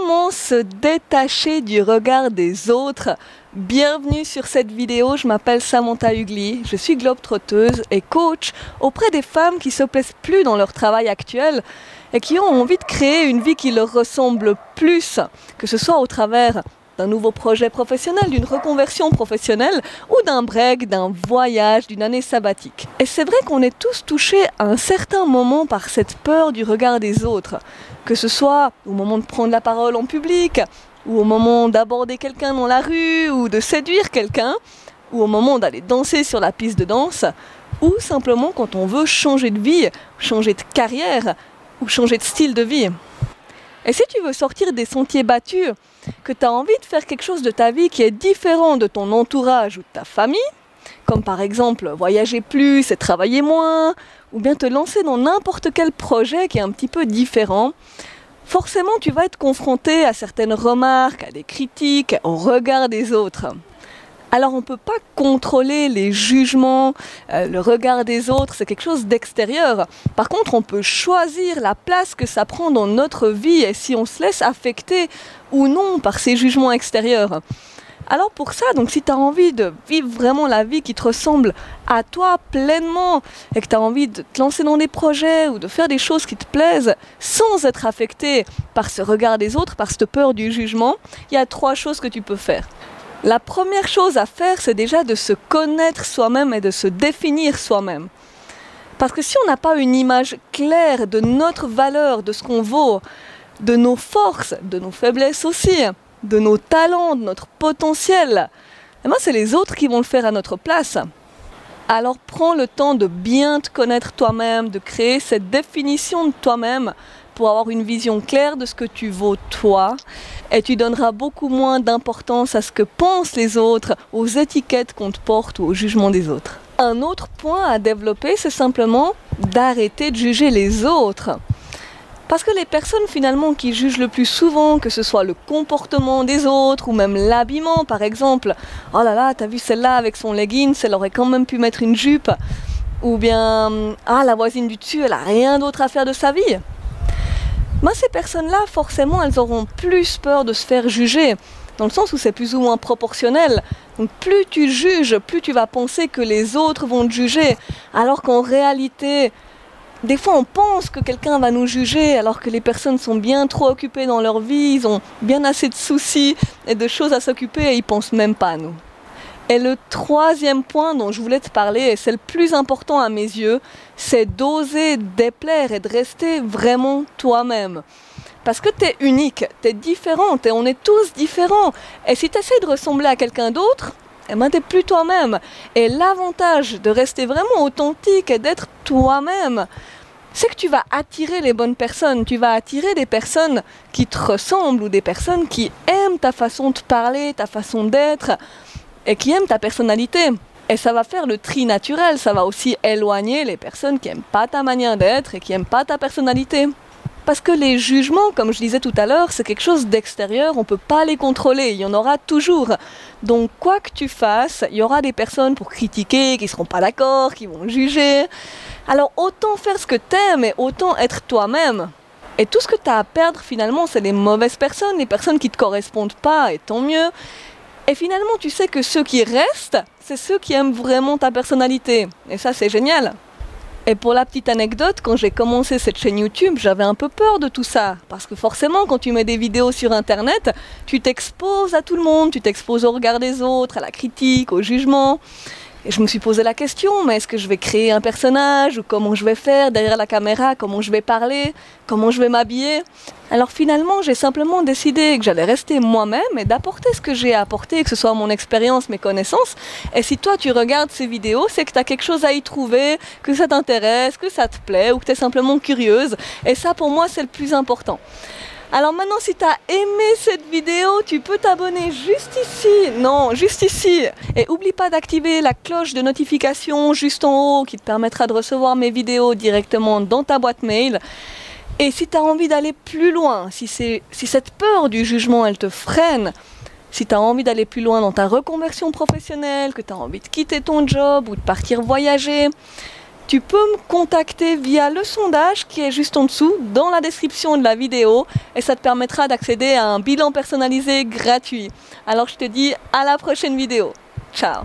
Comment se détacher du regard des autres? Bienvenue sur cette vidéo, je m'appelle Samantha Hugli, je suis globe-trotteuse et coach auprès des femmes qui se plaisent plus dans leur travail actuel et qui ont envie de créer une vie qui leur ressemble plus, que ce soit au travers d'un nouveau projet professionnel, d'une reconversion professionnelle ou d'un break, d'un voyage, d'une année sabbatique. Et c'est vrai qu'on est tous touchés à un certain moment par cette peur du regard des autres, que ce soit au moment de prendre la parole en public, ou au moment d'aborder quelqu'un dans la rue, ou de séduire quelqu'un, ou au moment d'aller danser sur la piste de danse, ou simplement quand on veut changer de vie, changer de carrière, ou changer de style de vie. Et si tu veux sortir des sentiers battus, que tu as envie de faire quelque chose de ta vie qui est différent de ton entourage ou de ta famille, comme par exemple voyager plus et travailler moins, ou bien te lancer dans n'importe quel projet qui est un petit peu différent, forcément tu vas être confronté à certaines remarques, à des critiques, au regard des autres. Alors on ne peut pas contrôler les jugements, le regard des autres, c'est quelque chose d'extérieur. Par contre, on peut choisir la place que ça prend dans notre vie et si on se laisse affecter ou non par ces jugements extérieurs. Alors pour ça, donc si tu as envie de vivre vraiment la vie qui te ressemble à toi pleinement et que tu as envie de te lancer dans des projets ou de faire des choses qui te plaisent sans être affecté par ce regard des autres, par cette peur du jugement, il y a 3 choses que tu peux faire. La première chose à faire, c'est déjà de se connaître soi-même et de se définir soi-même. Parce que si on n'a pas une image claire de notre valeur, de ce qu'on vaut, de nos forces, de nos faiblesses aussi, de nos talents, de notre potentiel, eh bien c'est les autres qui vont le faire à notre place. Alors prends le temps de bien te connaître toi-même, de créer cette définition de toi-même pour avoir une vision claire de ce que tu vaux toi, et tu donneras beaucoup moins d'importance à ce que pensent les autres, aux étiquettes qu'on te porte ou au jugement des autres. Un autre point à développer, c'est simplement d'arrêter de juger les autres. Parce que les personnes finalement qui jugent le plus souvent, que ce soit le comportement des autres ou même l'habillement par exemple, oh là là, t'as vu celle-là avec son leggings, elle aurait quand même pu mettre une jupe, ou bien, ah la voisine du dessus, elle a rien d'autre à faire de sa vie. Ces personnes-là, forcément, elles auront plus peur de se faire juger, dans le sens où c'est plus ou moins proportionnel. Donc plus tu juges, plus tu vas penser que les autres vont te juger, alors qu'en réalité, des fois on pense que quelqu'un va nous juger, alors que les personnes sont bien trop occupées dans leur vie, ils ont bien assez de soucis et de choses à s'occuper et ils pensent même pas à nous. Et le 3e point dont je voulais te parler, et c'est le plus important à mes yeux, c'est d'oser déplaire et de rester vraiment toi-même. Parce que tu es unique, tu es différente et on est tous différents. Et si tu essaies de ressembler à quelqu'un d'autre, eh ben, tu n'es plus toi-même. Et l'avantage de rester vraiment authentique et d'être toi-même, c'est que tu vas attirer les bonnes personnes. Tu vas attirer des personnes qui te ressemblent ou des personnes qui aiment ta façon de parler, ta façon d'être, et qui aiment ta personnalité. Et ça va faire le tri naturel, ça va aussi éloigner les personnes qui n'aiment pas ta manière d'être et qui n'aiment pas ta personnalité. Parce que les jugements, comme je disais tout à l'heure, c'est quelque chose d'extérieur, on ne peut pas les contrôler, il y en aura toujours. Donc quoi que tu fasses, il y aura des personnes pour critiquer, qui ne seront pas d'accord, qui vont juger. Alors autant faire ce que tu aimes et autant être toi-même. Et tout ce que tu as à perdre finalement, c'est les mauvaises personnes, les personnes qui ne te correspondent pas, et tant mieux. Et finalement, tu sais que ceux qui restent, c'est ceux qui aiment vraiment ta personnalité. Et ça, c'est génial. Et pour la petite anecdote, quand j'ai commencé cette chaîne YouTube, j'avais un peu peur de tout ça. Parce que forcément, quand tu mets des vidéos sur Internet, tu t'exposes à tout le monde, tu t'exposes au regard des autres, à la critique, au jugement. Et je me suis posé la question, mais est-ce que je vais créer un personnage ou comment je vais faire derrière la caméra, comment je vais parler, comment je vais m'habiller? Alors finalement, j'ai simplement décidé que j'allais rester moi-même et d'apporter ce que j'ai à apporter, que ce soit mon expérience, mes connaissances. Et si toi tu regardes ces vidéos, c'est que tu as quelque chose à y trouver, que ça t'intéresse, que ça te plaît ou que tu es simplement curieuse. Et ça pour moi c'est le plus important. Alors maintenant, si tu as aimé cette vidéo, tu peux t'abonner juste ici, non, juste ici. Et n'oublie pas d'activer la cloche de notification juste en haut qui te permettra de recevoir mes vidéos directement dans ta boîte mail. Et si tu as envie d'aller plus loin, si cette peur du jugement, elle te freine, si tu as envie d'aller plus loin dans ta reconversion professionnelle, que tu as envie de quitter ton job ou de partir voyager, tu peux me contacter via le sondage qui est juste en dessous dans la description de la vidéo et ça te permettra d'accéder à un bilan personnalisé gratuit. Alors je te dis à la prochaine vidéo. Ciao!